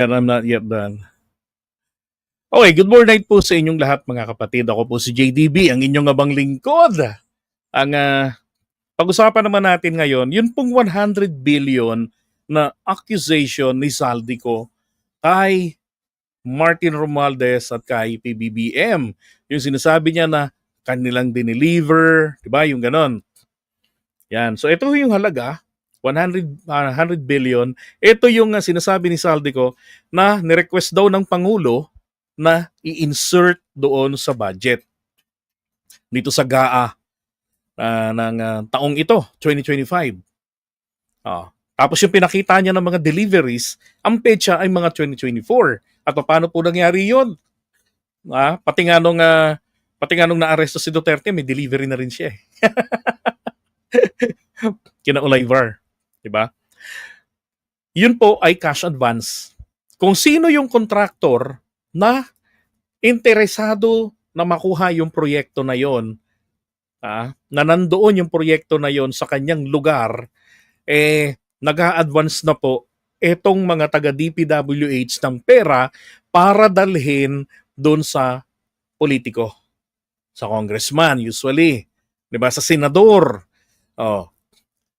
And I'm not yet done. Okay, good morning po sa inyong lahat mga kapatid. Ako po si JDB, ang inyong abang lingkod. Ang pag-usapan naman natin ngayon, yun pong 100 billion na accusation ni Zaldico kay Martin Romualdez at kay PBBM. Yung sinasabi niya na kanilang dineliver, di ba? Yung ganon. Yan. So ito yung halaga, 100 billion. Ito yung sinasabi ni Zaldico na nirequest daw ng Pangulo na i-insert doon sa budget dito sa GAA ng taong ito, 2025. Tapos yung pinakita niya ng mga deliveries, ang petsa ay mga 2024. At paano po nangyari yun? Pati nga nung na-aresto si Duterte, may delivery na rin siya. Kina Olivar. Diba? Yun po ay cash advance. Kung sino yung contractor na interesado na makuha yung proyekto na yon, na nandoon yung proyekto na yon sa kanyang lugar, nag-a-advance na po etong mga taga-DPWH ng pera para dalhin doon sa politiko. Sa congressman, usually. Diba? Sa senador.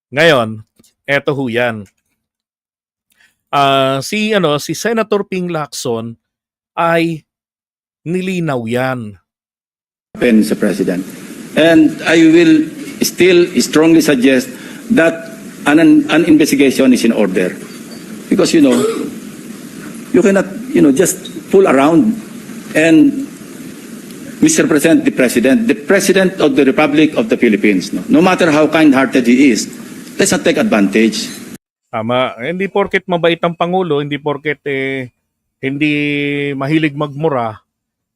Ngayon, eto ho yan. Si Senator Ping Lacson ay nilinaw yan. Mr. President. And I will still strongly suggest that an investigation is in order. Because, you cannot, just fool around. And Mr. President, the President of the Republic of the Philippines, no matter how kind-hearted he is, let's not take advantage. Tama. Hindi porket mabait ang Pangulo, hindi porket hindi mahilig magmura,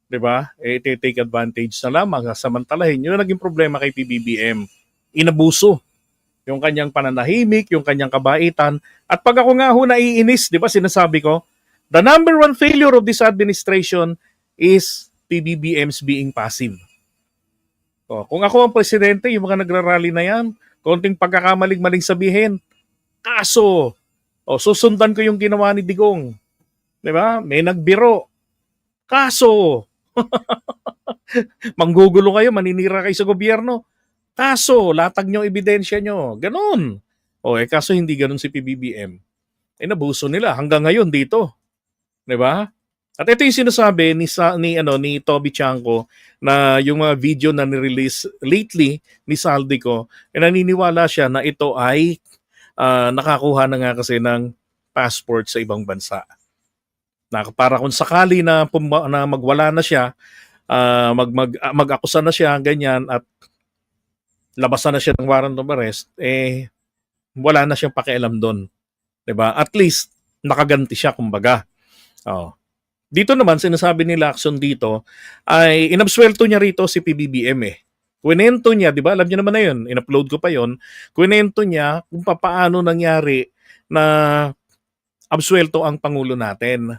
di ba? Take advantage na lamang, samantalahin. Yun ang naging problema kay PBBM. Inabuso yung kanyang pananahimik, yung kanyang kabaitan. At pag ako nga ho naiinis, di ba sinasabi ko, the number one failure of this administration is PBBM's being passive. Kung ako ang presidente, yung mga nagrarally na yan, konting pagkakamaling-maling sabihin, kaso, susundan ko yung ginawa ni Digong. Di ba? May nagbiro. Kaso, manggugulo kayo, maninira kayo sa gobyerno. Kaso, latag nyo ebidensya nyo. Ganon. Kaso hindi ganon si PBBM. Nabuso nila hanggang ngayon dito. Di ba? At ito yung sinasabi ni Toby Chanco na yung mga video na ni-release lately ni Zaldico, naniniwala siya na ito ay nakakuha na nga kasi ng passport sa ibang bansa. Para kung sakali na magwala na siya, mag-akusa na siya, ganyan, at labasan na siya ng warrant of arrest, wala na siyang pakialam doon. Diba? At least, nakaganti siya, kumbaga. Dito naman, sinasabi ni Lacson dito, ay inabswelto niya rito si PBBM Kwento niya, di ba? Alam niyo naman na yun. In-upload ko pa yun. Kwento niya kung paano nangyari na absuelto ang Pangulo natin.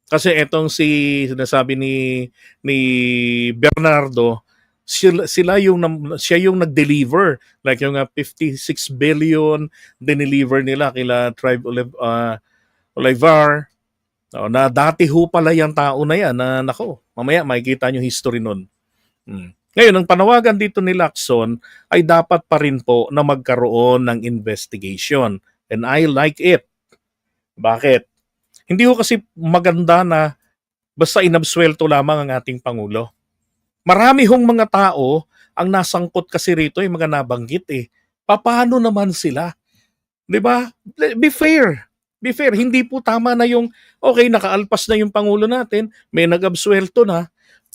Kasi etong sinasabi ni Bernardo, siya yung nag-deliver. Like yung 56 billion dineliver nila kila Tribe Olivar. Na dati ho pala yung tao na yan na mamaya makikita nyo history nun. Ngayon, ang panawagan dito ni Lacson ay dapat pa rin po na magkaroon ng investigation. And I like it. Bakit? Hindi ko kasi maganda na basta inabswelto lamang ang ating Pangulo. Marami hong mga tao ang nasangkot kasi rito, yung mga nabanggit Paano naman sila? Diba? Be fair. Be fair. Hindi po tama na yung, nakaalpas na yung Pangulo natin, may nag-abswelto na,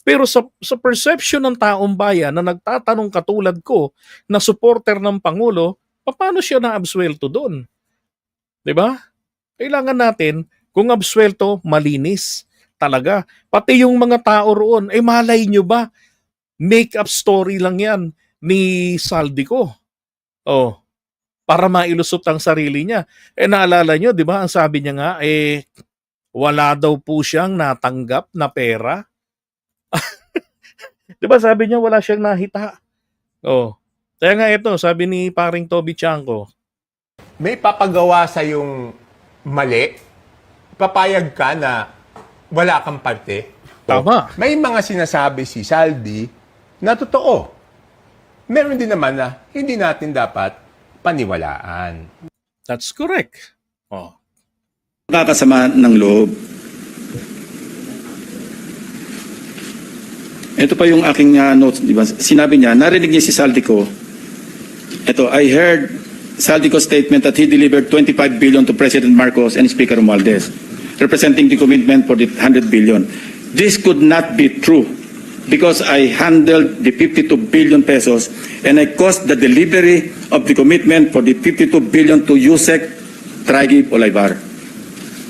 pero sa perception ng taong bayan na nagtatanong katulad ko na supporter ng Pangulo, paano siya na-abswelto doon? Diba? Kailangan natin, kung abswelto, malinis talaga. Pati yung mga tao roon, malay nyo ba? Make-up story lang yan ni Zaldico. Para mailusot ang sarili niya. Naalala nyo, di ba? Ang sabi niya nga, wala daw po siyang natanggap na pera. Di ba sabi niya wala siyang nahita? Kaya nga ito, sabi ni paring Toby Chanco, may papagawa sa yung mali papayag ka na wala kang parte? Tama. May mga sinasabi si Saldi na totoo. Meron din naman na hindi natin dapat paniwalaan. That's correct. Oh. Nakakasama ng loob. Ito pa yung aking notes, di ba? Sinabi niya, narinig niya si Saldico. Ito, I heard Saldico's statement that he delivered 25 billion to President Marcos and Speaker Romualdez, representing the commitment for the 100 billion. This could not be true because I handled the 52 billion pesos and I caused the delivery of the commitment for the 52 billion to Yusek Traigi Olivar.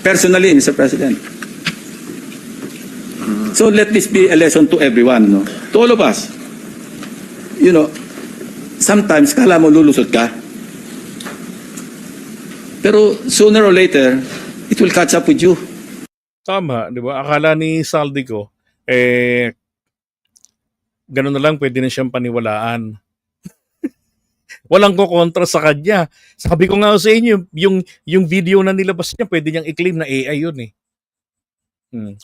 Personally, Mr. President. So let this be a lesson to everyone, no? To all of us. You know, sometimes kala mo lulusot ka. Pero sooner or later, it will catch up with you. Tama, di ba? Akala ni Saldico, ganun na lang, pwede na siyang paniwalaan. Walang kukontra sa kanya. Sabi ko nga sa inyo, yung video na nilabas niya, pwede niyang i-claim na AI yun eh.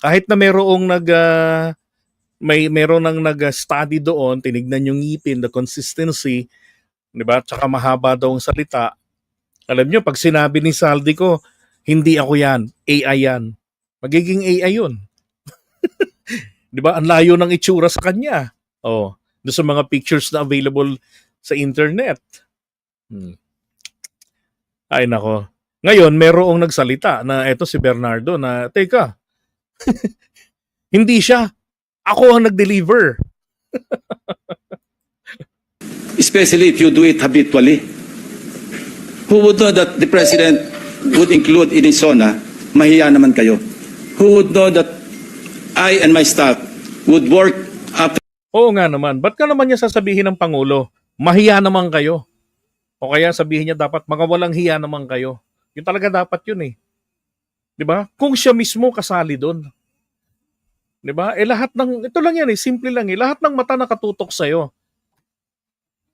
Kahit na merong nag-study doon, tinignan yung ngipin, the consistency, di ba? Tsaka mahaba daw ang salita. Alam niyo, pag sinabi ni Saldico, hindi ako yan, AI yan. Magiging AI yun. Di ba? Ang layo ng itsura sa kanya. Oh, doon sa mga pictures na available sa internet. Ay nako. Ngayon, merong nagsalita na eto si Bernardo na, teka, hindi siya. Ako ang nag-deliver. Especially if you do it habitually. Who would know that the President would include in his zona, mahiya naman kayo? Who would know that I and my staff would work after... Oo nga naman. Ba't ka naman niya sasabihin ng Pangulo? Mahiya naman kayo. O kaya sabihin niya dapat mga walang hiya naman kayo. Yun talaga dapat yun eh. 'Di ba? Kung siya mismo kasali doon. 'Di ba? Lahat ng ito lang yan eh, simple lang eh. Lahat ng mata nakatutok sa iyo.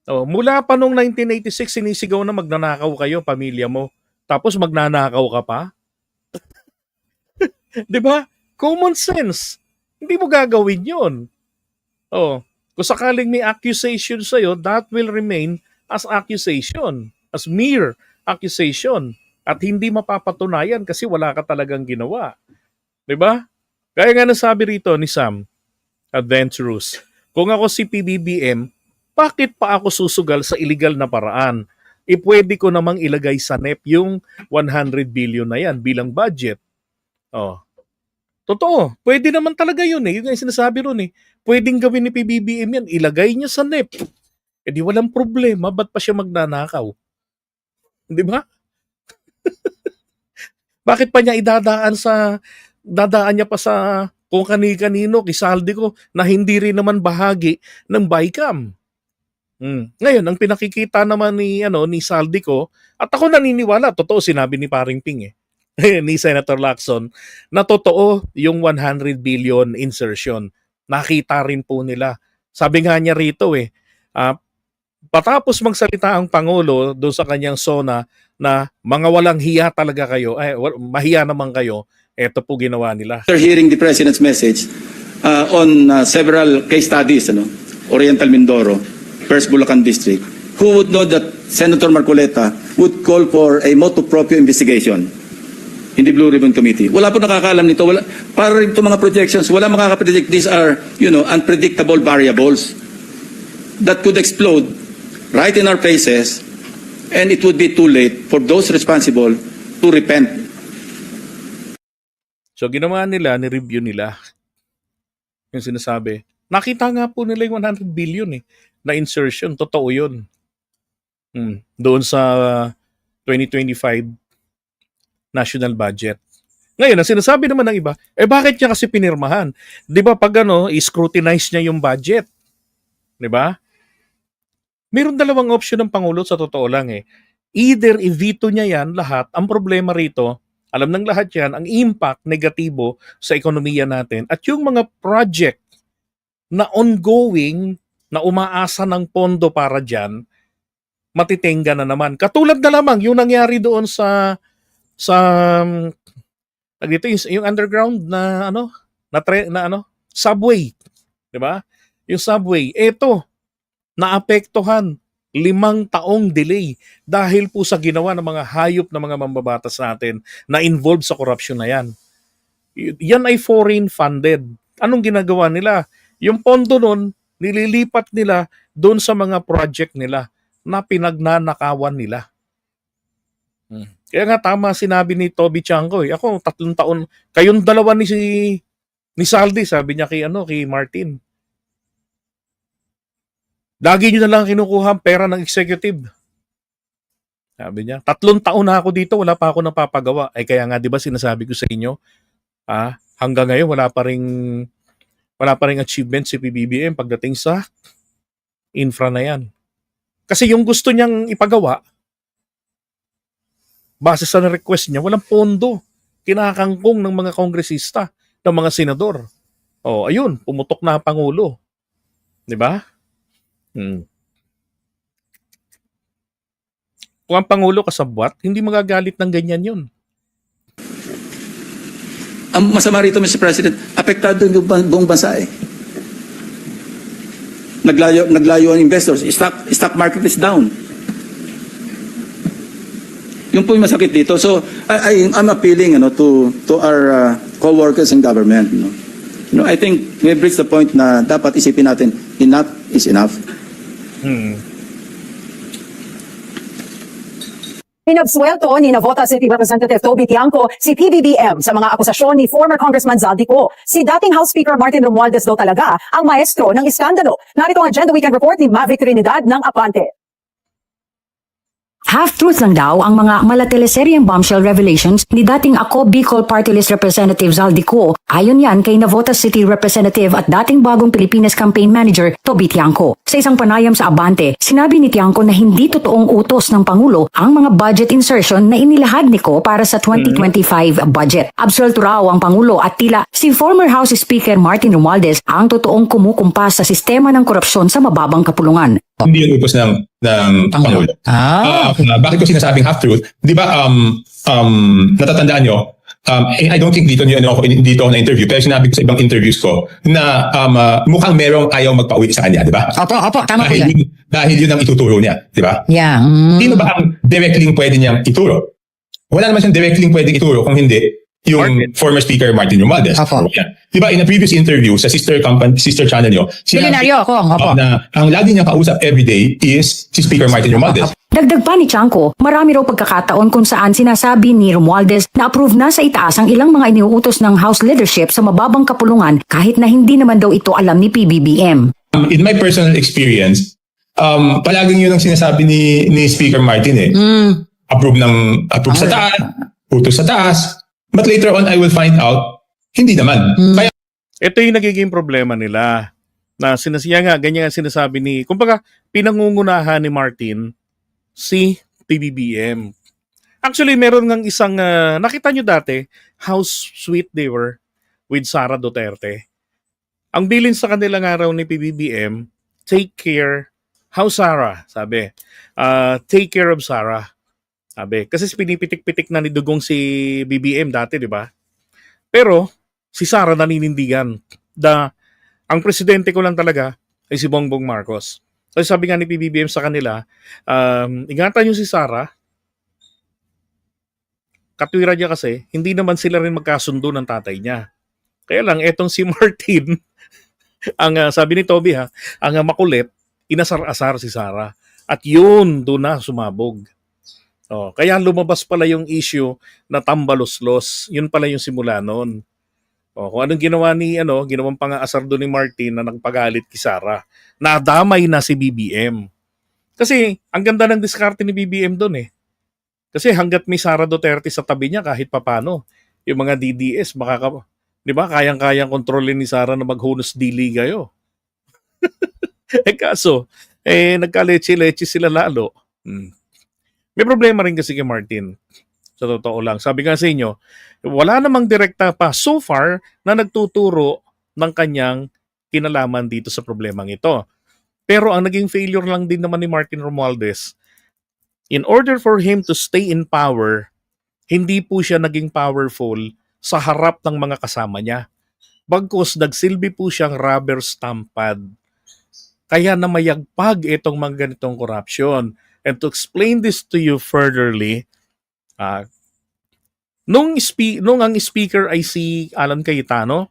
Oh, mula pa nung 1986 sinisigaw na magnanakaw kayo, pamilya mo. Tapos magnanakaw ka pa? 'Di ba? Common sense. Hindi mo gagawin 'yon. Oh, kung sakaling may accusation sa iyo, that will remain as accusation, as mere accusation. At hindi mapapatunayan kasi wala ka talagang ginawa. 'Di ba? Kaya nga nasabi rito ni Sam Adventurous, kung ako si PBBM, bakit pa ako susugal sa illegal na paraan? Pwede ko namang ilagay sa NEP yung 100 billion na yan bilang budget. Oh. Totoo, pwede naman talaga yun eh. Yun nga yung sinasabi ron eh. Pwedeng gawin ni PBBM yan, ilagay niya sa NEP. Eh di walang problema, ba't pa siya magnanakaw? Di ba? Bakit pa niya dadaan niya pa sa kung kani-kanino, kisaldi ko, na hindi rin naman bahagi ng BICAM. Ngayon, ang pinakikita naman ni Saldico, at ako naniniwala, totoo sinabi ni Paring Ping ni Senator Lacson, na totoo yung 100 billion insertion. Nakita rin po nila. Sabi nga niya rito patapos magsalita ang Pangulo doon sa kanyang SONA na mga walang hiya talaga kayo, mahiya naman kayo, eto po ginawa nila. After hearing the President's message on several case studies, Oriental Mindoro, First Bulacan District, who would know that Senator Marcoleta would call for a motu proprio investigation in the Blue Ribbon Committee? Wala po nakakaalam nito. Para rin ito mga projections, wala makakapredict. These are, unpredictable variables that could explode right in our faces, and it would be too late for those responsible to repent. So ginawa nila, ni-review nila yung sinasabi. Nakita nga po nila yung 100 billion na insertion. Totoo yun. Doon sa 2025 national budget. Ngayon, ang sinasabi naman ng iba, bakit niya kasi pinirmahan? Di ba pag i-scrutinize niya yung budget? Di ba? Meron dalawang option ng Pangulo sa totoo lang Either i-veto niya yan lahat. Ang problema rito, alam ng lahat yan, ang impact negatibo sa ekonomiya natin at yung mga project na ongoing, na umaasa ng pondo para dyan, matitenga na naman. Katulad na lamang yung nangyari doon sa dito yung underground na subway, 'di ba? Yung subway, eto, naapektuhan, 5 taong delay dahil po sa ginawa ng mga hayop na mga mambabatas natin na involved sa korupsyon na yan. Yan ay foreign funded. Anong ginagawa nila? Yung pondo nun, nililipat nila doon sa mga project nila na pinagnanakawan nila. Kaya nga tama sinabi ni Toby Chanko eh. Ako 3 taon, kayong dalawa ni Saldi, sabi niya kay Martin. Lagi nyo na lang kinukuha ang pera ng executive. Sabi niya, 3 taon na ako dito, wala pa ako napapagawa. Ay kaya nga 'di ba sinasabi ko sa inyo, hanggang ngayon wala pa ring achievement si PBBM pagdating sa infra na 'yan. Kasi yung gusto niyang ipagawa, base sa request niya, walang pondo. Kinakangkong ng mga kongresista, ng mga senador. Oh, ayun, pumutok na ang Pangulo. 'Di ba? Kung ang Pangulo kasabwat, hindi magagalit ng ganyan yun. Ang masama rito, Mr. President, apektado yung buong bansa eh. Naglayo ang investors. Stock market is down. Yung po yung masakit dito. So, I'm appealing to our co-workers in government. I think we've reached the point na dapat isipin natin, enough is enough. Pinabsuelto ni Navota City Representative Toby Tiangco si PBBM sa mga akusasyon ni former Congressman Zaldico. Si dating House Speaker Martin Romualdez daw talaga ang maestro ng iskandalo. Narito ang Agenda Weekend Report ni Maverick Trinidad ng Apante. Half-truth lang daw ang mga malateleseryeng bombshell revelations ni dating Ako Bicol Party List Representative Zaldico. Ayon yan kay Navotas City Representative at dating Bagong Pilipinas Campaign Manager Toby Tiangco. Sa isang panayam sa Abante, sinabi ni Tiangco na hindi totoong utos ng Pangulo ang mga budget insertion na inilahad ni Ko para sa 2025 budget. Absuelto raw ang Pangulo at tila si former House Speaker Martin Romualdez ang totoong kumukumpas sa sistema ng korupsyon sa mababang kapulungan. Hindi yun utos ng Pangulo. Bakit ko sinasabing half-truth? Di ba, natatandaan nyo, I don't think dito ako na-interview, pero sinabi ko sa ibang interviews ko na mukhang merong ayaw magpauwi sa kanya, di ba? Opo, tama po yan. Dahil yun ang ituturo niya, di ba? Yeah. Sino ba ang directly pwede niyang ituro? Wala naman siyang directly pwedeng ituro kung hindi yung former Speaker Martin Romualdez. Opo. Di ba, in a previous interview sa sister channel nyo, Milyonaryo ako, opo. na ang lagi niyang kausap everyday is si Speaker Martin Romualdez. Dagdag pa ni Tiangco, marami raw pagkakataon kung saan sinasabi ni Romualdez na approve na sa itaas ang ilang mga iniuutos ng House leadership sa mababang kapulungan kahit na hindi naman daw ito alam ni PBBM. In my personal experience, palaging yun ang sinasabi ni Speaker Martin eh. Approve sa taas, utos sa taas. But later on, I will find out, hindi naman. Kaya Ito yung nagiging problema nila. Na ganyan nga sinasabi kumbaga, pinangungunahan ni Martin si PBBM. Actually, meron ngang isang, nakita nyo dati, how sweet they were with Sara Duterte. Ang bilin sa kanilang araw ni PBBM, take care, how Sara, sabi. Take care of Sara. Sabi, kasi pinipitik-pitik na ni Dugong si BBM dati, di ba? Pero, si Sara naninindigan. Ang presidente ko lang talaga ay si Bongbong Marcos. Kasi sabi nga ni PBBM sa kanila, ingatan nyo si Sara. Katwira niya kasi, hindi naman sila rin magkasundo ng tatay niya. Kaya lang, etong si Martin, sabi ni Toby ang makulit, inasar-asar si Sara. At yun, doon na sumabog. Kaya lumabas pala yung issue na tambaloslos. Yun pala yung simula noon. Kung anong ginawang pang-aasar doon ni Martin na nagpagalit kay Sara. Nadamay na si BBM. Kasi ang ganda ng diskarte ni BBM doon eh. Kasi hanggat may Sara Duterte sa tabi niya kahit papano, yung mga DDS, di ba, kayang-kayang kontrolin ni Sara na maghunos dili kayo. Kaso, nagka-leche-leche sila lalo. May problema rin kasi kay Martin. Sa totoo lang. Sabi nga sa inyo, wala namang direkta pa so far na nagtuturo ng kanyang kinalaman dito sa problemang ito. Pero ang naging failure lang din naman ni Martin Romualdez, in order for him to stay in power, hindi po siya naging powerful sa harap ng mga kasama niya. Bagkus nagsilbi po siyang rubber stamp pad. Kaya namayagpag itong mga ganitong corruption. And to explain this to you furtherly, nung ang speaker ay si Alan Cayetano,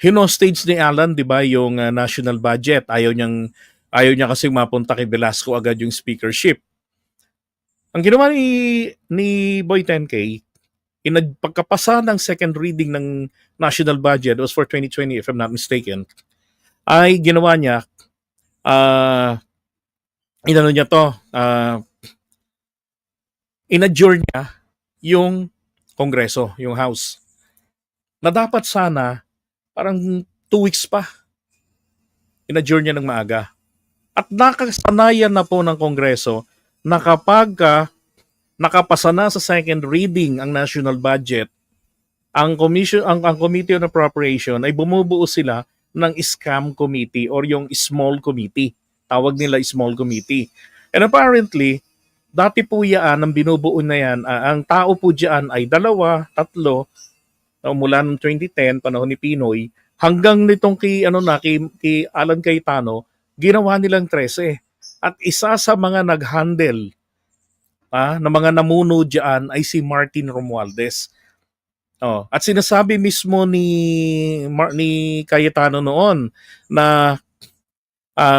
hinostage ni Alan, 'di ba, yung national budget. Ayaw niya kasi mapunta kay Velasco agad yung speakership. Ang ginawa ni Boy 10K, pagkapasa ng second reading ng national budget, it was for 2020 if I'm not mistaken, ay ginawa niya, inadjourn niya yung Kongreso, yung House. Na dapat sana, parang 2 weeks pa, inadjourn niya ng maaga. At nakasanayan na po ng Kongreso na kapag nakapasa na sa second reading ang national budget, ang Committee on Appropriation ay bumubuo sila ng scam committee or yung small committee. Tawag nila small committee. And apparently, dati po yan, ang binubuo na yan, ang tao po dyan ay 2, 3, mula noong 2010, panahon ni Pinoy, hanggang nitong kay Alan Cayetano, ginawa nilang 13. At isa sa mga nag-handle na mga namuno dyan ay si Martin Romualdez. At sinasabi mismo ni Cayetano noon na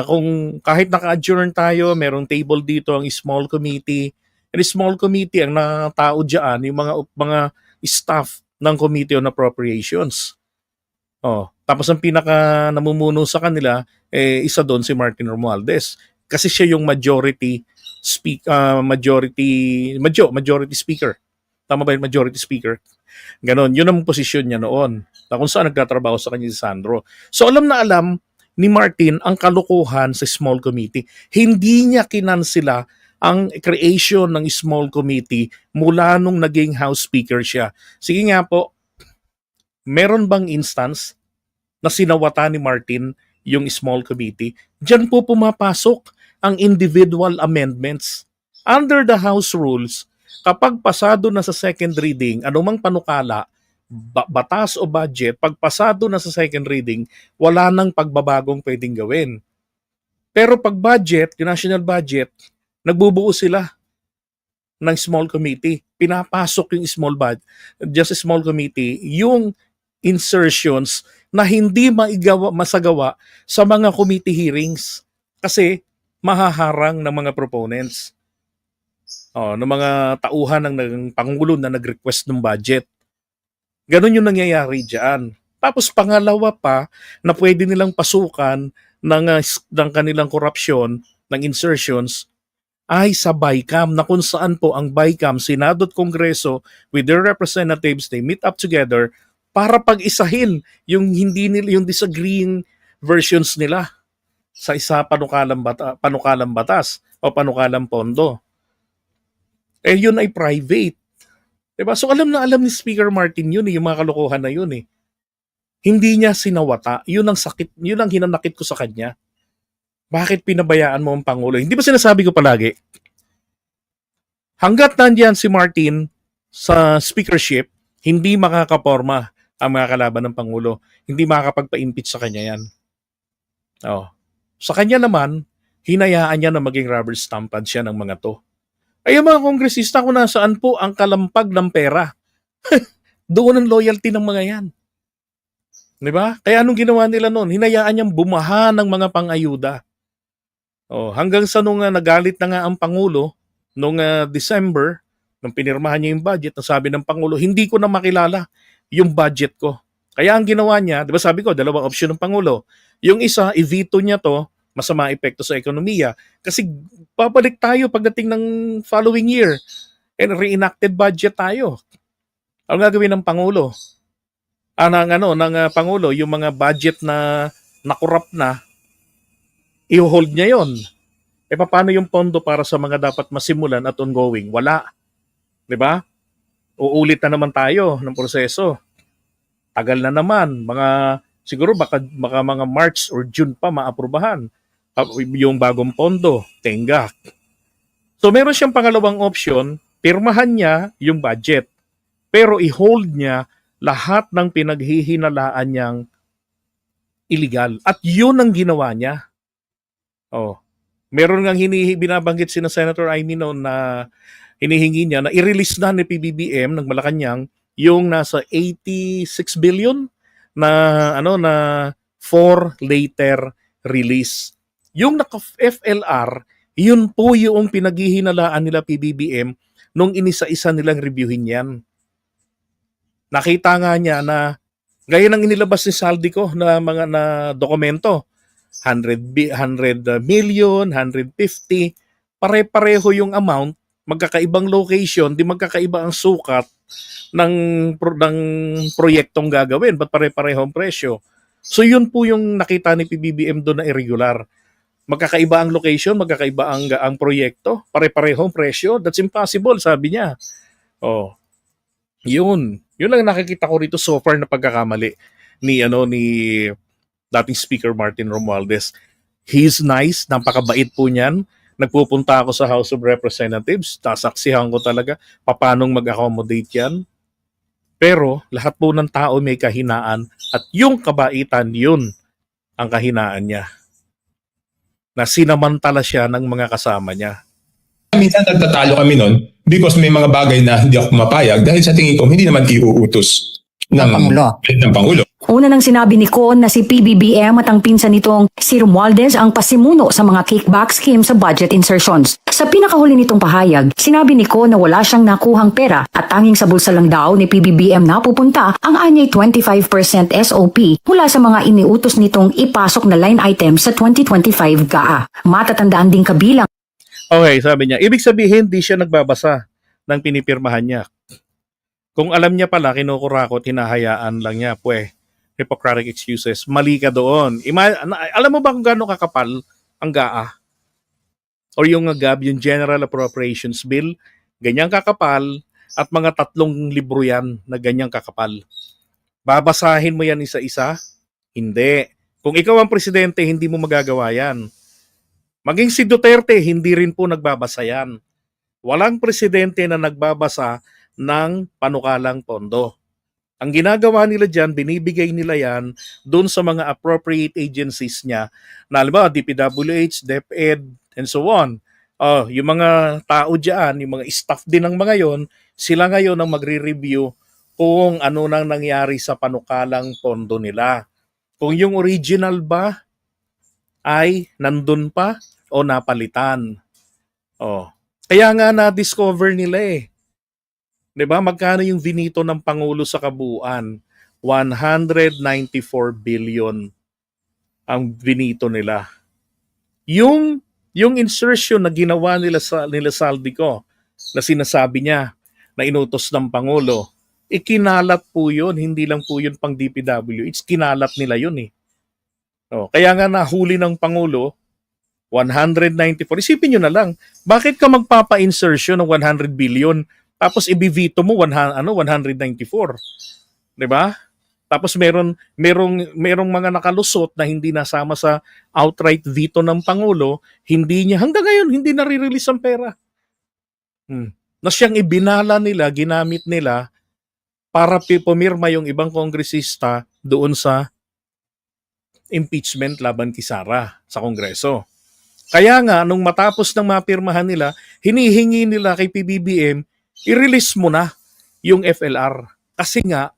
kung kahit naka-adjourn tayo, merong table dito ang small committee. And small committee, ang natao dyan, yung mga staff ng Committee on Appropriations. Tapos ang pinaka namumuno sa kanila, isa doon si Martin Romualdez. Kasi siya yung majority speaker. Tama ba yung majority speaker? Ganon, yun ang posisyon niya noon. Na kung saan nagtatrabaho sa kanya si Sandro. So alam na alam ni Martin ang kalukuhan sa small committee. Hindi niya kinansela ang creation ng small committee mula nung naging House Speaker siya. Sige nga po, meron bang instance na sinawata ni Martin yung small committee? Diyan po pumapasok ang individual amendments. Under the House rules, kapag pasado na sa second reading, anumang panukala, batas o budget, pag pasado na sa second reading, wala nang pagbabagong pwedeng gawin. Pero pag budget, yung national budget, nagbubuo sila ng small committee. Pinapasok yung small committee, yung insertions na hindi masagawa sa mga committee hearings. Kasi mahaharang ng mga proponents. Ng mga tauhan ng Pangulo na nag-request ng budget. Ganon yung nangyayari dyan. Tapos pangalawa pa na pwede nilang pasukan ng kanilang korupsyon, ng insertions, ay sa BICAM, na kung saan po ang BICAM, Senado at Kongreso, with their representatives, they meet up together para pag-isahin yung disagreeing versions nila sa isa panukalang batas o panukalang pondo. Yun ay private. Diba? So alam na alam ni Speaker Martin yun, yung mga kalokohan na yun . Hindi niya sinawata. Yun ang sakit, yun ang hinanakit ko sa kanya. Bakit pinabayaan mo ang Pangulo? Hindi ba sinasabi ko palagi? Hanggat nandiyan si Martin sa speakership, hindi makakaporma ang mga kalaban ng Pangulo. Hindi makakapagpa-impeach sa kanya yan. Sa kanya naman, hinayaan niya na maging rubber stampad siya ng mga to. Ay, mga kongresista, kung nasaan po ang kalampag ng pera. Doon ang loyalty ng mga yan. Diba? Kaya anong ginawa nila noon? Hinayaan niyang bumaha ng mga pang-ayuda. Hanggang sa nung nagalit na nga ang Pangulo, nung December, nung pinirmahan niya yung budget, sabi ng Pangulo, hindi ko na makilala yung budget ko. Kaya ang ginawa niya, diba sabi ko, dalawang option ng Pangulo. Yung isa, i-veto niya to, masama epekto sa ekonomiya. Kasi babalik tayo pagdating ng following year and reenacted budget tayo. Ang gagawin ng Pangulo? Ng Pangulo, yung mga budget na nakorrupt na, i-hold niya yon. Paano yung pondo para sa mga dapat masimulan at ongoing? Wala. Diba? Uulit na naman tayo ng proseso. Tagal na naman. Siguro baka mga March or June pa maaprubahan yung bagong pondo, tenga. So meron siyang pangalawang option pirmahan niya yung budget. Pero i-hold niya lahat ng pinaghihinalaan niyang illegal. At yun ang ginawa niya. Oh. Meron ngang binabanggit si na Senator Amy noon na hinihingi niya na i-release na ni PBBM ng Malacanang yung nasa 86 billion na for later release. Yung naka-FLR, yun po yung pinaghihinalaan nila PBBM nung inisa-isa nilang reviewin yan. Nakita nga niya na gaya ng inilabas ni Saldico na mga na dokumento, 100 million, 150, pare-pareho yung amount, magkakaibang location, di magkakaiba ang sukat ng proyektong gagawin, ba't pare-pareho ang presyo? So yun po yung nakita ni PBBM doon na irregular. Magkakaiba ang location, magkakaiba ang proyekto, pare-pareho ang presyo. That's impossible, sabi niya. Oh. Yun lang nakikita ko rito so far na pagkakamali ni dating Speaker Martin Romualdez. He's nice, napakabait po niyan. Nagpupunta ako sa House of Representatives, tasaksihan ko talaga paano mag-accommodate yan. Pero lahat po ng tao may kahinaan at yung kabaitan, yun ang kahinaan niya. Na sinamantala siya ng mga kasama niya. Minsan nagtatalo kami nun because may mga bagay na hindi ako mapayag dahil sa tingin ko hindi naman iuutos ng Pangulo. Una nang sinabi ni Con na si PBBM at ang pinsan nitong si Romualdez ang pasimuno sa mga kickback scheme sa budget insertions. Sa pinakahuli nitong pahayag, sinabi ni Con na wala siyang nakuhang pera at tanging sa bulsa lang daw ni PBBM napupunta ang anyay 25% SOP mula sa mga iniutos nitong ipasok na line item sa 2025 GAA. Matatandaan din kabilang Okay, sabi niya, ibig sabihin di siya nagbabasa ng pinipirmahan niya. Kung alam niya pala, kinukurakot, hinahayaan lang niya, Hippocratic excuses, mali ka doon. Alam mo ba kung gaano kakapal ang GAA? Or yung GAB, yung General Appropriations Bill, ganyang kakapal, at mga 3 libro yan na ganyang kakapal. Babasahin mo yan isa-isa? Hindi. Kung ikaw ang presidente, hindi mo magagawa yan. Maging si Duterte, hindi rin po nagbabasa yan. Walang presidente na nagbabasa ng panukalang pondo. Ang ginagawa nila dyan, binibigay nila yan doon sa mga appropriate agencies niya na alam ba, DPWH, DepEd, and so on. Yung mga tao dyan, yung mga staff din ng mga yon, sila ngayon ang magre-review kung ano nang nangyari sa panukalang pondo nila. Kung yung original ba ay nandun pa o napalitan. Kaya nga na-discover nila 'Di ba? Magkano yung vinito ng Pangulo sa kabuuan? 194 billion ang vinito nila. Yung insertion na ginawa nila Saldico na sinasabi niya na inutos ng Pangulo, ikinalat po yun, hindi lang po yun pang DPWH, kinalat nila yun kaya nga nahuli ng Pangulo, 194. Isipin nyo na lang, bakit ka magpapa-insertion ng 100 billion tapos ibivito mo 194? 'Di ba? Tapos merong mga nakalusot na hindi nasama sa outright veto ng Pangulo, hanggang ngayon hindi nare-release ang pera. Na siyang ibinala nila, ginamit nila para pumirma yung ibang kongresista doon sa impeachment laban kay Sara sa Kongreso. Kaya nga, nung matapos ng mapirmahan nila, hinihingi nila kay PBBM, i-release mo na yung FLR. Kasi nga,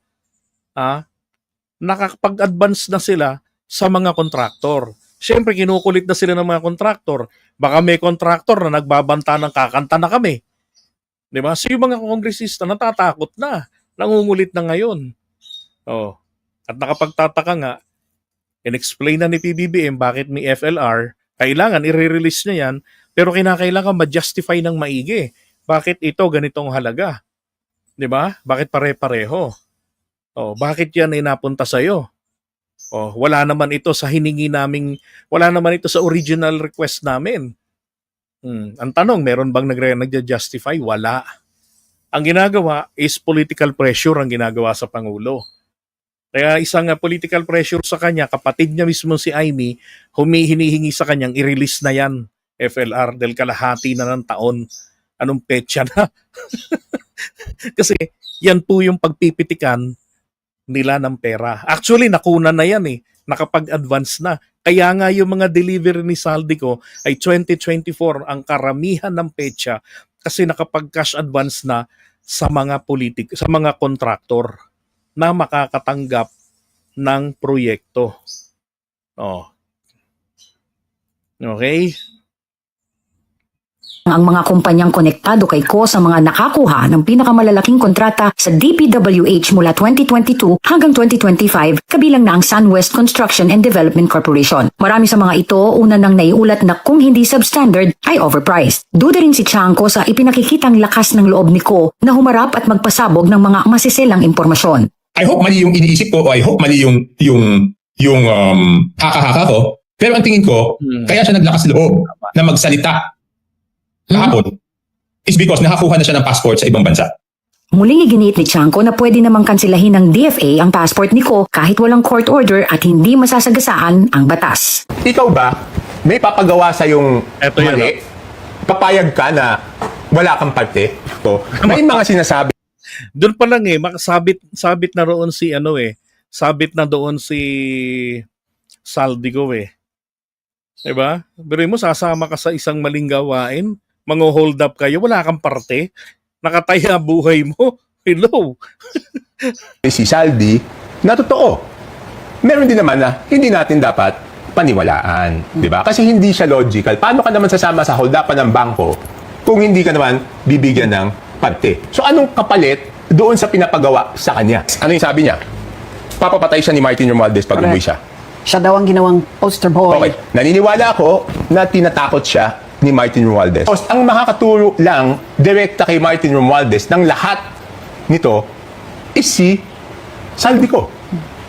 nakapag-advance na sila sa mga kontraktor. Siyempre, kinukulit na sila ng mga kontraktor. Baka may kontraktor na nagbabanta ng kakanta na kami. Diba? So yung mga kongresista natatakot na. Nangungulit na ngayon. At nakapagtataka nga, in-explain na ni PBBM bakit may FLR, kailangan i-release niya yan, pero kinakailangan ma-justify ng maigi. Bakit ito ganitong halaga? 'Di ba? Bakit pare-pareho? Bakit yan ay napunta sa iyo? Wala naman ito sa wala naman ito sa original request namin. Ang tanong, meron bang nagja-justify? Wala. Ang ginagawa is political pressure ang ginagawa sa Pangulo. Kaya isang political pressure sa kanya, kapatid niya mismo si Amy, hinihingi sa kanyang i-release na yan, FLR, dahil kalahati na ng taon. anong petsa na. Kasi yan po yung pagpipitikan nila ng pera. Actually, nakuna na yan eh. Nakapag-advance na. Kaya nga yung mga delivery ni Saldico ay 2024 ang karamihan ng petsa kasi nakapag-cash advance na sa mga sa mga kontraktor na makakatanggap ng proyekto. Oh. Okay? Ang mga kumpanyang konektado kay Ko sa mga nakakuha ng pinakamalalaking kontrata sa DPWH mula 2022 hanggang 2025, kabilang na ang SunWest Construction and Development Corporation. Marami sa mga ito una nang naiulat na kung hindi substandard ay overpriced. Duda rin si Chanco sa ipinakikitang lakas ng loob ni Ko na humarap at magpasabog ng mga masiselang impormasyon. I hope mali yung iniisip ko o I hope mali yung haka-haka ko. Pero ang tingin ko, kaya siya naglakas loob na magsalita kahapon is because nakakuha na siya ng passport sa ibang bansa. Muling iginiit ni Chanco na pwede namang kansilahin ng DFA ang passport ni Ko kahit walang court order at hindi masasagasaan ang batas. Ikaw ba, may papagawa sa yung Eto yun, mali? Papayag ka na wala kang parte? So, may mga sinasabi Doon pa lang sabit na roon si sabit na doon si Saldico eh. 'Di ba? Pero mo sasama ka sa isang maling gawain, hold up kayo, wala kang parte, nakataya buhay mo. Hello. si Saldi na totoo. Meron din naman na hindi natin dapat paniwalaan, 'di ba? Kasi hindi siya logical. Paano ka naman sasama sa hold up ng bangko kung hindi ka naman bibigyan ng parte? So anong kapalit doon sa pinapagawa sa kanya? Ano yung sabi niya? Papapatay siya ni Martin Romualdez pag umuwi siya. Siya daw ang ginawang poster boy. Okay. Naniniwala ako na tinatakot siya ni Martin Romualdez. Ang makakaturo lang direkta kay Martin Romualdez ng lahat nito is si Saldico.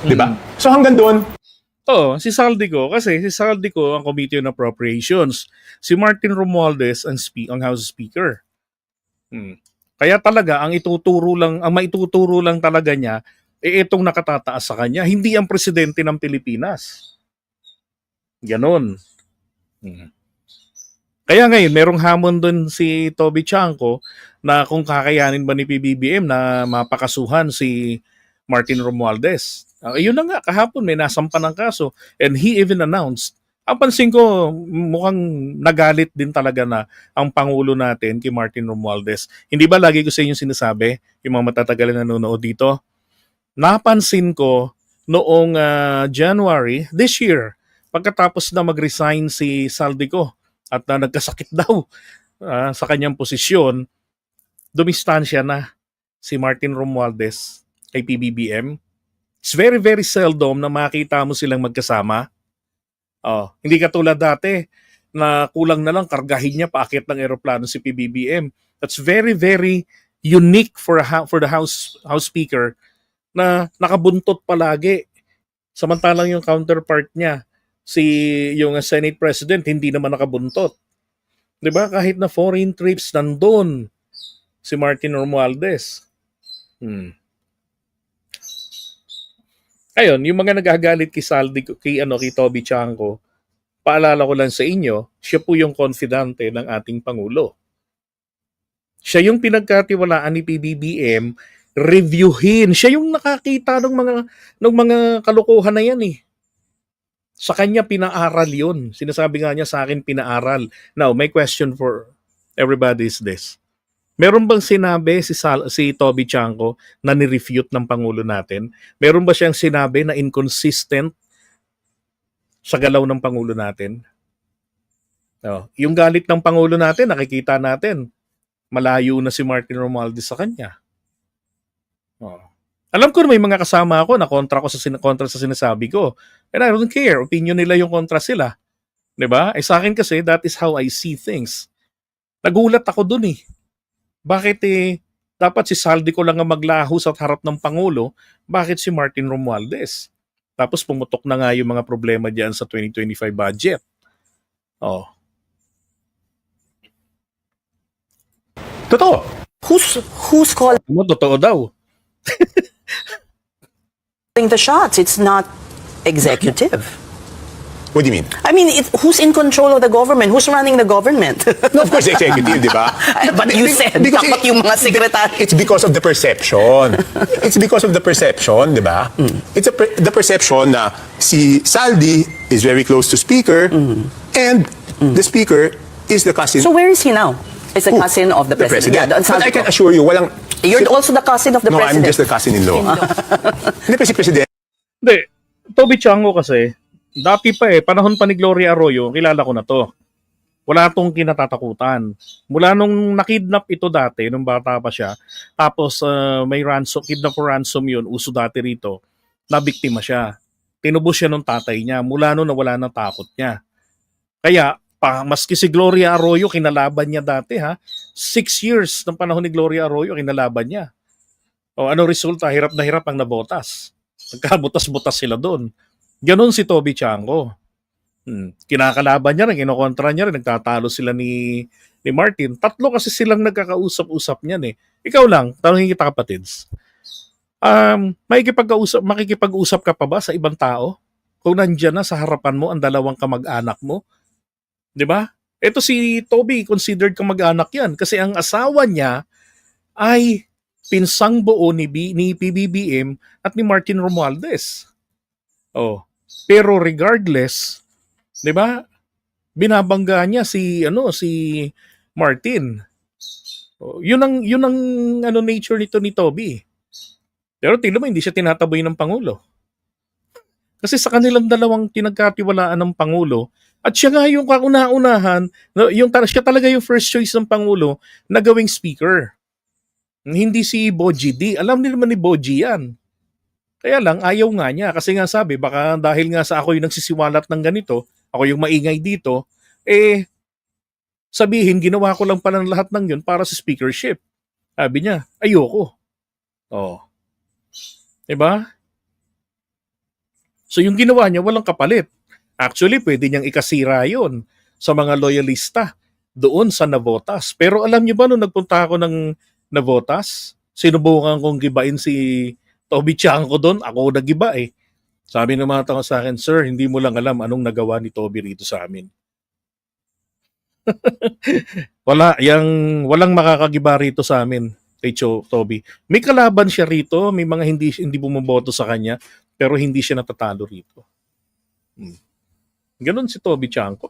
Di ba? So hanggang doon, Si Saldico kasi si Saldico ang Committee on Appropriations. Si Martin Romualdez ang House Speaker. Kaya talaga ang maituturo lang talaga niya itong nakatataas sa kanya, hindi ang presidente ng Pilipinas. Ganon. Kaya ngayon, merong hamon doon si Toby Chanco na kung kakayanin ba ni PBBM na mapakasuhan si Martin Romualdez. Ayun na nga, kahapon may nasampa ng kaso and he even announced. Ang pansin ko, mukhang nagalit din talaga na ang Pangulo natin kay Martin Romualdez. Hindi ba lagi ko sa inyo sinasabi, yung mga matatagal na nanonood dito? Napansin ko noong January this year, pagkatapos na mag-resign si Saldico at nagkasakit daw sa kanyang posisyon, dumistansya na si Martin Romualdez kay PBBM. It's very, very seldom na makita mo silang magkasama. Hindi katulad dati na kulang na lang kargahin niya paakit ng eroplano si PBBM. That's very, very unique for the House Speaker na nakabuntot palagi. Samantalang yung counterpart niya, yung Senate President, hindi naman nakabuntot. 'Di ba? Kahit na foreign trips nandun si Martin Romualdez. Ayun, yung mga nagagalit kay Saldico, kay Toby Chanco, paalala ko lang sa inyo, siya po yung confidante ng ating Pangulo. Siya yung pinagkatiwalaan ni PBBM reviewin. Siya yung nakakita ng mga kalokohan na yan eh. Sa kanya pinaaral yun. Sinasabi nga niya sa akin pinaaral. Now, my question for everybody is this. Meron bang sinabi si Toby Chanco na ni-refute ng Pangulo natin? Meron ba siyang sinabi na inconsistent sa galaw ng Pangulo natin? Yung galit ng Pangulo natin, nakikita natin, malayo na si Martin Romualdez sa kanya. Alam ko na may mga kasama ako na kontra sa sinasabi ko. And I don't care. Opinion nila yung kontra sila. 'Di ba? Sa akin kasi, that is how I see things. Nagulat ako dun eh. Bakit dapat si Saldico lang ang maglaho sa harap ng Pangulo? Bakit si Martin Romualdez? Tapos pumutok na nga yung mga problema diyan sa 2025 budget. totoo. Who's calling Totoo daw. the shots? It's not executive. What do you mean? I mean, who's in control of the government? Who's running the government? No, of course, the executive, di ba? But you said, dapat yung mga secretary. It's because of the perception. It's because of the perception, di ba? It's the perception na si Saldi is very close to Speaker and the Speaker is the cousin. So where is he now? It's a Who? cousin of the president. Yeah, But I can assure you, walang... You're also the cousin of the No, I'm president. just the cousin-in-law. Hindi pa si President. Hindi, Toby Chango kasi, dati pa panahon pa ni Gloria Arroyo, kilala ko na to. Wala tong kinatatakutan. Mula nung nakidnap ito dati, nung bata pa siya, tapos may kidnap for ransom yun, uso dati rito, nabiktima siya. Tinubos siya nung tatay niya. Mula nung nawala ng takot niya. Kaya, maski si Gloria Arroyo, kinalaban niya dati 6 years ng panahon ni Gloria Arroyo, kinalaban niya. O ano resulta? Hirap na hirap ang nabotas. Nagkabutas-butas sila doon. Ganon si Toby Chango. Kinakalaban niya rin, kinokontra niya rin, nagtatalo sila ni Martin. Tatlo kasi silang nagkakausap-usap niyan eh. Ikaw lang, tanongin kita kapatids. Makikipag-usap ka pa ba sa ibang tao? Kung nandiyan na sa harapan mo ang dalawang kamag-anak mo? 'Di ba? Ito si Toby, considered kamag-anak yan. Kasi ang asawa niya ay pinsang buo ni PBBM at ni Martin Romualdez. Oh. Pero regardless, 'di ba? Binabangga niya si Martin. Oh, yun ang nature nito ni Toby. Pero tingnan mo, hindi siya tinataboy ng Pangulo. Kasi sa kanilang dalawang pinagkatiwalaan ng Pangulo, at siya nga yung kauna-unahan, siya talaga yung first choice ng Pangulo na gawing speaker. Hindi si Boji D. Alam niyo naman ni Boji yan. Kaya lang, ayaw nga niya. Kasi nga sabi, baka dahil nga sa ako yung nagsisiwalat ng ganito, ako yung maingay dito, sabihin, ginawa ko lang pala lahat ng yun para sa speakership. Sabi niya, ayoko. Oh. Diba? So yung ginawa niya, walang kapalit. Actually, pwede niyang ikasira yon sa mga loyalista doon sa Navotas. Pero alam niyo ba, nung nagpunta ako ng Navotas, sinubukan kong gibain si Toby Chango doon. Ako nagiba eh. Sabi ng mga tao sa akin, "Sir, hindi mo lang alam anong nagawa ni Toby rito sa amin." Walang makakagiba rito sa amin kay Toby. May kalaban siya rito, may mga hindi bumoboto sa kanya, pero hindi siya natatalo rito. Ganon si Toby Chango.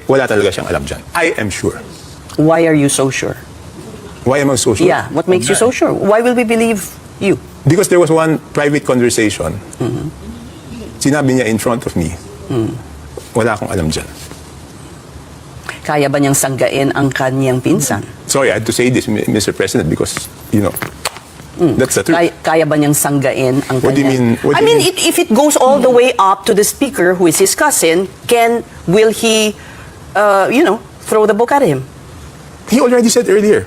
Wala talaga siyang alam dyan. I am sure. Why are you so sure? Why am I so sure? Yeah, what makes you so sure? Why will we believe you? Because there was one private conversation. Sinabi niya in front of me, wala akong alam dyan. Kaya ba niyang sanggain ang kanyang pinsan? Sorry, I had to say this, Mr. President, because, that's the truth. Kaya ba niyang sanggain ang What do you kanyang... mean? What I do you mean, mean? if it goes all the way up to the speaker, who is his cousin, will he, throw the book at him? He already said earlier.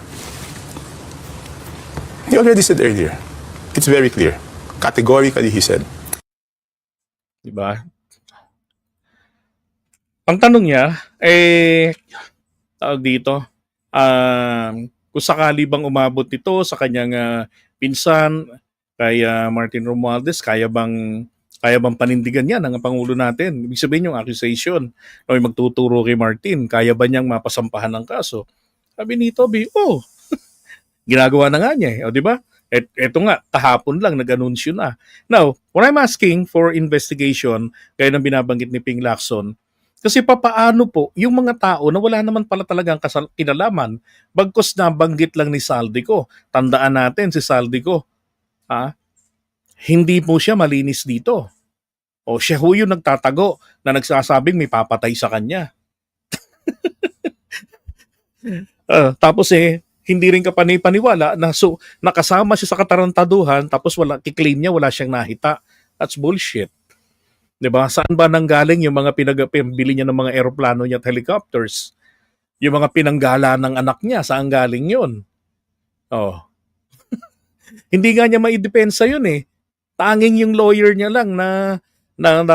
It's very clear. Categorically, he said. Diba? Ang tanong niya, tawag dito, kung sakali bang umabot ito sa kanyang pinsan, kay Martin Romualdez, kaya bang panindigan yan ng Pangulo natin? Ibig sabihin yung accusation, o magtuturo kay Martin, kaya ba niyang mapasampahan ng kaso? Sabi ni Toby, ginagawa na nga niya, o di ba? Eto nga, kahapon lang nag-anunsyo na. Now, when I'm asking for investigation, gaya ng binabanggit ni Ping Lacson, kasi papaano po yung mga tao na wala naman pala talagang kinalaman, bagkos na banggit lang ni Saldico. Tandaan natin si Saldico, hindi po siya malinis dito. O siya ho yung nagtatago na nagsasabing may papatay sa kanya. Tapos hindi rin ka panipaniwala na nakasama siya sa katarantaduhan tapos kiklaim niya wala siyang nahita. That's bullshit. 'Di ba? Saan ba nanggaling yung mga pinabili niya ng mga eroplano niya at helicopters? Yung mga pinanggala ng anak niya, saan galing 'yun? Hindi nga niya maidepensa 'yun eh. Tanging yung lawyer niya lang na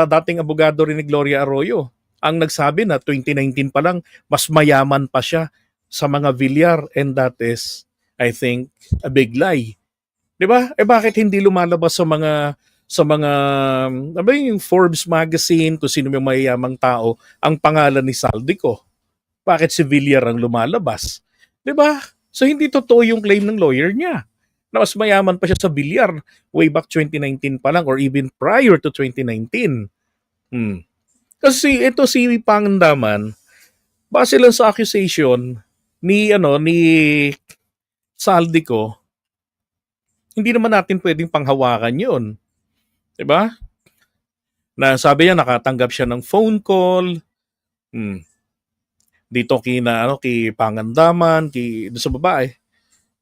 dating abogado rin ni Gloria Arroyo ang nagsabi na 2019 pa lang mas mayaman pa siya sa mga Villar, and that is, I think, a big lie. 'Di ba? Bakit hindi lumalabas sa mga sa mga, ano yung Forbes magazine, kung sino yung mayayamang tao, ang pangalan ni Saldico. Bakit si Villar ang lumalabas? 'Di ba? So hindi totoo yung claim ng lawyer niya na mas mayaman pa siya sa Villar way back 2019 pa lang or even prior to 2019. Hmm. Kasi ito si Pangandaman, base lang sa accusation ni Saldico, hindi naman natin pwedeng panghawakan 'yon, 'di ba? Na sabi niya nakatanggap siya ng phone call. Hmm. Dito kay Pangandaman, doon sa babae,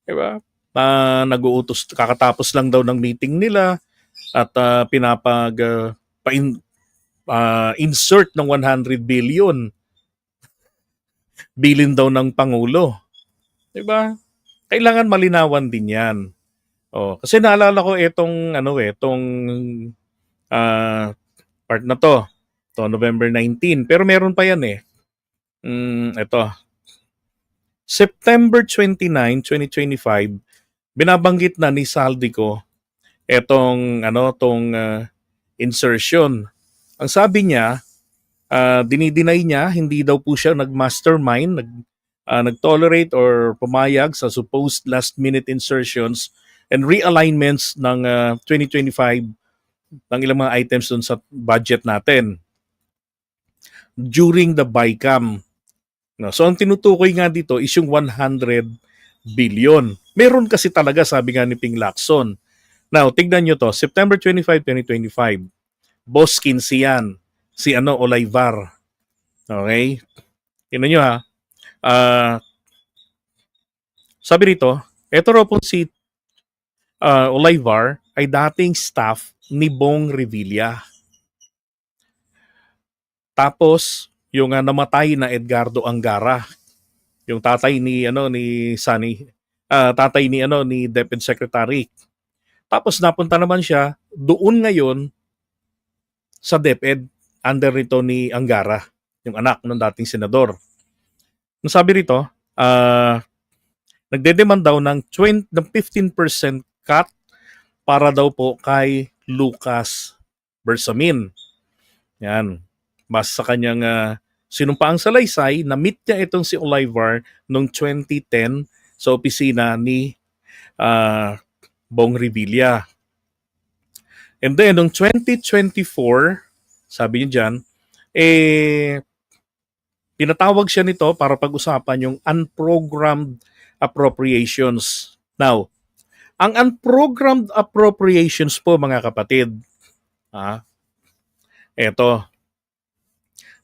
'di ba? Nag-uutos kakatapos lang daw ng meeting nila at insert ng 100 billion bilin daw ng pangulo, 'di ba? Kailangan malinawan din 'yan. Oh, kasi naalala ko itong ah, part na to November 19, pero meron pa 'yan eh. Ito September 29, 2025, binabanggit na ni Saldico tong insertion. Ang sabi niya, dinideny niya, hindi daw po siya nag-mastermind, nag-tolerate or pumayag sa supposed last-minute insertions and realignments ng 2025 ng ilang mga items dun sa budget natin during the BICAM. No, so ang tinutukoy nga dito is yung 100 billion. Meron kasi talaga, sabi nga ni Ping Lacson. Now, tignan nyo to, September 25, 2025. Boss 15 yan. Si Olivar. Okay? Tignan nyo ha. Sabi rito, eto raw po si Olivar ay dating staff ni Bong Revilla. Tapos, yung namatay na Edgardo Angara, yung tatay ni Sunny, tatay ni DepEd Secretary. Tapos napunta naman siya doon ngayon sa DepEd under nito ni Angara, yung anak ng dating senador. Ang sabi rito, nagdedemand daw ng 15% cut para daw po kay Lucas Bersamin. Yan. Mas sa kanyang sinumpaang salaysay, na-meet niya itong si Olivar noong 2010 sa opisina ni Bong Revilla. And then, noong 2024, sabi niya dyan, pinatawag siya nito para pag-usapan yung unprogrammed appropriations. Now, ang unprogrammed appropriations po, mga kapatid, eto,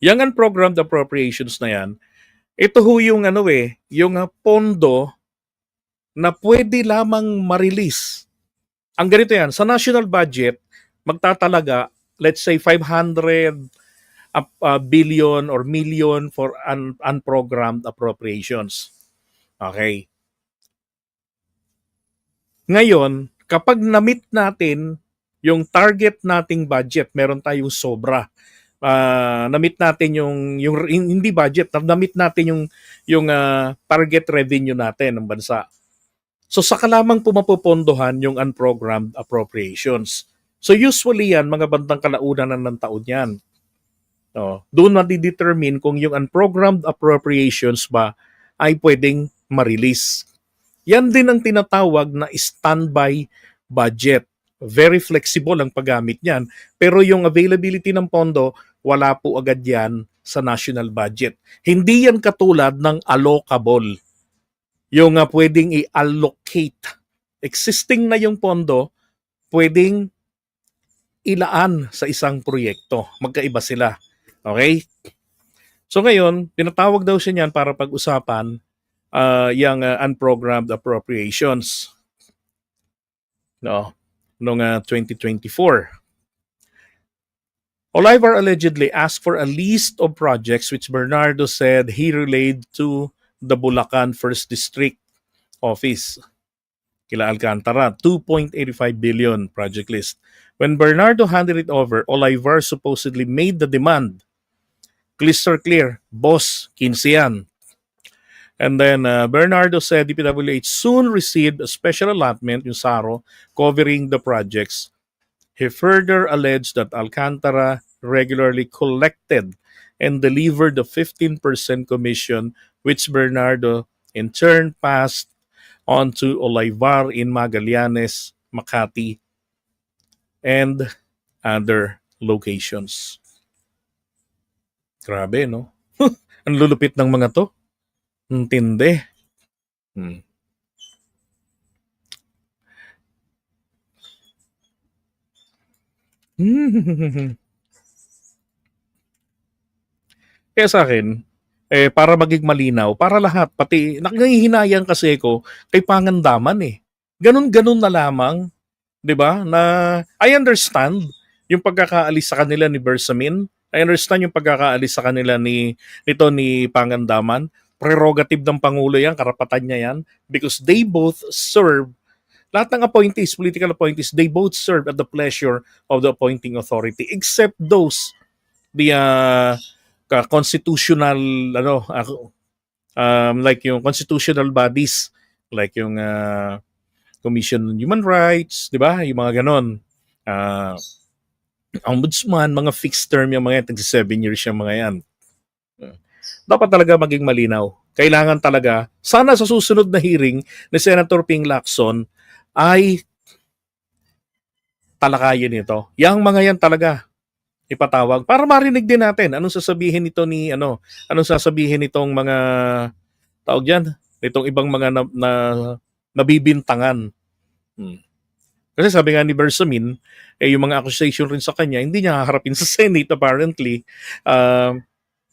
yung unprogrammed appropriations na yan, ito ho yung yung pondo na pwede lamang ma-release. Ang ganito yan, sa national budget, magtatalaga, let's say 500 billion or million for unprogrammed appropriations. Okay. Ngayon, kapag na-meet natin yung target nating budget, meron tayong sobra. Na-meet natin yung hindi budget, na-meet natin yung target revenue natin ng bansa. So saka lamang pumapopondohan yung unprogrammed appropriations. So usually yan, mga bandang kalaunan ng taon yan. Doon madidetermine kung yung unprogrammed appropriations ba ay pwedeng ma-release. Yan din ang tinatawag na standby budget. Very flexible ang paggamit niyan. Pero yung availability ng pondo, wala po agad yan sa national budget. Hindi yan katulad ng allocable. Yung pwedeng i-allocate. Existing na yung pondo, pwedeng ilaan sa isang proyekto. Magkaiba sila. Okay? So ngayon, pinatawag daw siya niyan para pag-usapan yung unprogrammed appropriations. Noong 2024. Olivar allegedly asked for a list of projects which Bernardo said he relayed to the Bulacan 1st District Office. Kila Alcantara, 2.85 billion project list. When Bernardo handed it over, Olivar supposedly made the demand. Crystal clear, boss, 15 yan. And then Bernardo said DPWH soon received a special allotment, yung SARO, covering the projects He further alleged that Alcantara regularly collected and delivered the 15% commission which Bernardo in turn passed on to Olivar in Magallanes, Makati, and other locations. Grabe, no? Ang lulupit ng mga to. Ang tindi. Hmm. Kaya sa akin, para maging malinaw, para lahat, pati nangihinayang kasi ko kay Pangandaman Ganun-ganun na lamang, 'di ba? Na I understand yung pagkakaalis sa kanila ni Bersamin. I understand yung pagkakaalis sa kanila ni Pangandaman. Prerogative ng Pangulo yan, karapatan niya yan because they both serve. Lahat ng appointees, political appointees, they both serve at the pleasure of the appointing authority except those the constitutional like yung constitutional bodies like yung Commission on Human Rights, 'di ba? Yung mga ganon. Ombudsman, mga fixed term yung mga yan, 7 years yung mga yan. Dapat talaga maging malinaw. Kailangan talaga, sana sa susunod na hearing ni Senator Ping Lacson ay talakayin ito. Yang mga yan talaga ipatawag para marinig din natin anong sasabihin nito anong sasabihin nitong mga tawag diyan, nitong ibang mga nabibintangan. Kasi sabi nga ni Bersamin, yung mga accusation rin sa kanya, hindi niya haharapin sa Senate apparently.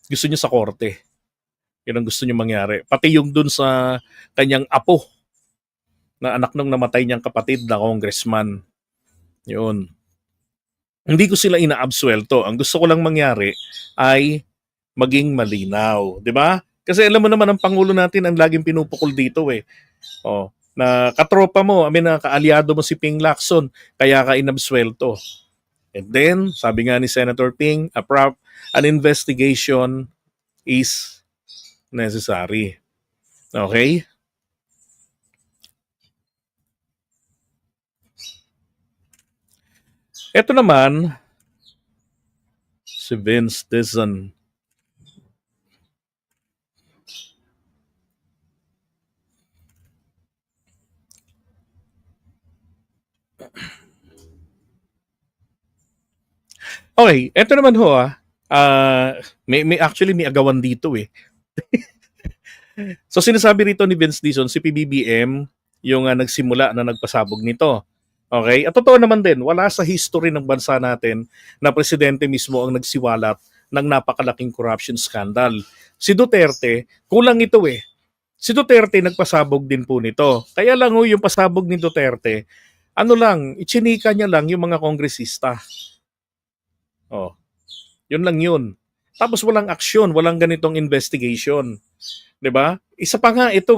Gusto niya sa korte. Yun ang gusto niya mangyari. Pati yung dun sa kanyang apo na anak nung namatay niyang kapatid na congressman. Yun. Hindi ko sila inaabsuelto. Ang gusto ko lang mangyari ay maging malinaw. Di ba? Kasi alam mo naman ang Pangulo natin ang laging pinupukol dito na katropa mo, na kaalyado mo si Ping Lacson, kaya ka inabsuelto. And then, sabi nga ni Senator Ping, an investigation is necessary. Okay? Ito naman, si Vince Dizon. Okay, ito naman may agawan dito So sinasabi rito ni Vince Dizon, si PBBM yung nagsimula na nagpasabog nito. Okay? At totoo naman din, wala sa history ng bansa natin na presidente mismo ang nagsiwalat ng napakalaking corruption scandal. Si Duterte, kulang ito Si Duterte nagpasabog din po nito. Kaya lang yung pasabog ni Duterte, ichinika niya lang yung mga kongresista. Yun lang yun. Tapos walang aksyon, walang ganitong investigation. 'Di ba? Isa pa nga ito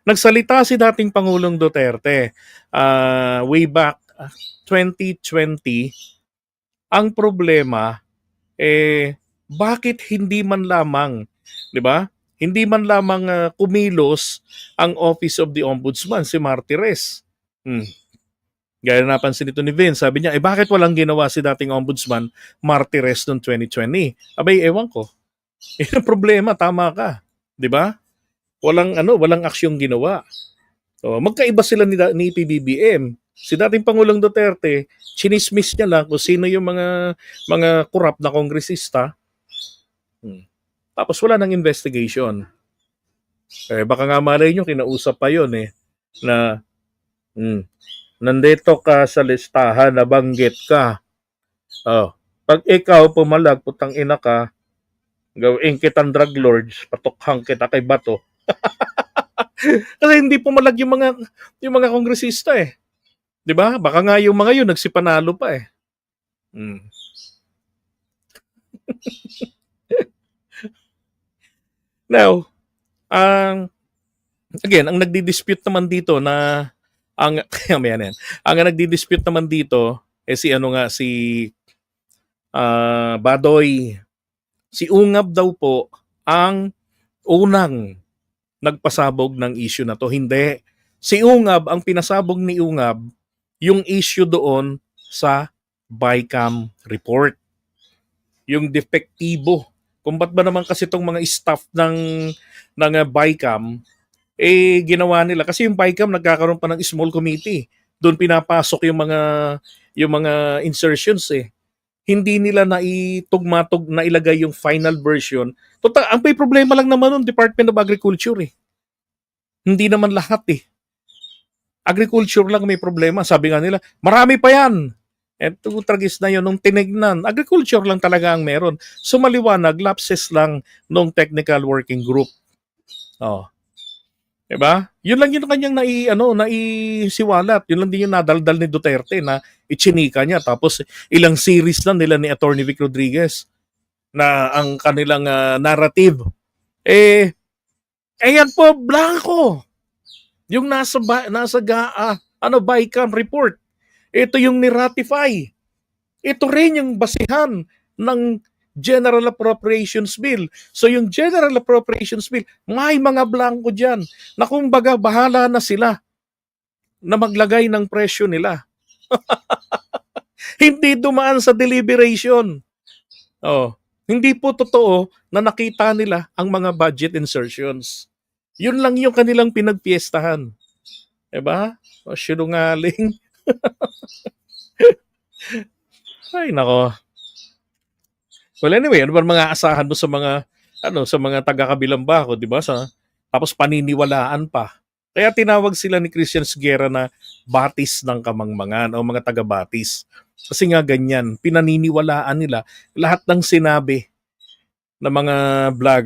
Nagsalita si dating Pangulong Duterte way back 2020. Ang problema bakit hindi man lamang, 'di ba? Hindi man lamang kumilos ang Office of the Ombudsman, si Martires. Gaya na napansin nito ni Vince, sabi niya, bakit walang ginawa si dating Ombudsman Martires noong 2020? Abay, ewan ko. Yan ang problema, tama ka. 'Di ba? Walang aksyong ginawa. Magkaiba sila ni PBBM. Si dating Pangulong Duterte, chinismis niya lang kung sino yung mga corrupt na kongresista. Tapos wala nang investigation. Baka nga malay nyo, kinausap pa yun na nandito ka sa listahan, nabanggit ka. Pag ikaw pumalag, putang ina ka, gawin kitang drug lords, patukhang kita kay bato. Kasi hindi pumalag yung mga kongresista 'Di ba? Baka nga yung mga yun nagsipanalo pa Now, again, ang nagdi-dispute naman dito na ang nagdi-dispute naman dito si Badoy. Si Ungab daw po ang unang nagpasabog ng issue na to. Hindi. Si Ungab, ang pinasabog ni Ungab, yung issue doon sa BICAM report. Yung depektibo. Kung ba't ba naman kasi itong mga staff ng BICAM, ginawa nila. Kasi yung BICAM nagkakaroon pa ng small committee. Doon pinapasok yung mga insertions Hindi nila nailagay yung final version. Total, ang may problema lang naman ng Department of Agriculture Hindi naman lahat Agriculture lang may problema. Sabi nga nila, marami pa yan. Eto tragis na yun nung tinignan. Agriculture lang talaga ang meron. So maliwanag, lapses lang nung technical working group. Diba? Yun lang yung kanyang naisiwalat. Yun lang din yung nadaldal ni Duterte na ichinika niya. Tapos ilang series lang nila ni Attorney Vic Rodriguez na ang kanilang narrative. Ayan po, blanco. Yung nasa BICAM report. Ito yung ni-ratify. Ito rin yung basihan ng General Appropriations Bill. So yung General Appropriations Bill, may mga blanco dyan na kumbaga bahala na sila na maglagay ng presyo nila. Hindi dumaan sa deliberation. Hindi po totoo na nakita nila ang mga budget insertions. Yun lang yung kanilang pinagpiestahan. Diba? Sinungaling. Ay, nako. Well, anyway, ano ba mga asahan mo sa mga taga-kabilang bako, 'di ba? Tapos paniniwalaan pa. Kaya tinawag sila ni Christian Siguera na batis ng kamangmangan o mga taga-batis. Kasi nga ganyan, pinaniniwalaan nila lahat ng sinabi ng mga vlogger